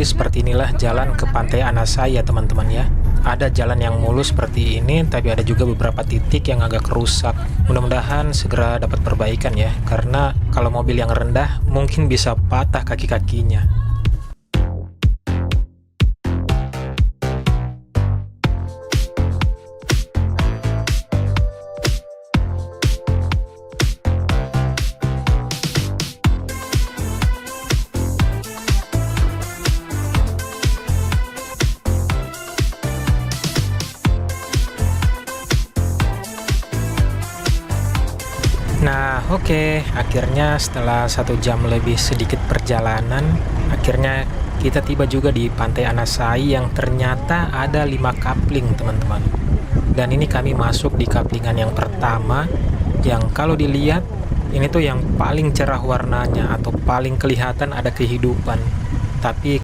seperti inilah jalan ke Pantai Anasai ya teman-teman ya. Ada jalan yang mulus seperti ini, tapi ada juga beberapa titik yang agak rusak. Mudah-mudahan segera dapat perbaikan ya, karena kalau mobil yang rendah mungkin bisa patah kaki-kakinya. Nah, oke, akhirnya setelah 1 jam lebih sedikit perjalanan, akhirnya kita tiba juga di Pantai Anasai yang ternyata ada 5 kapling, teman-teman. Dan ini kami masuk di kaplingan yang pertama, yang kalau dilihat, ini tuh yang paling cerah warnanya atau paling kelihatan ada kehidupan. Tapi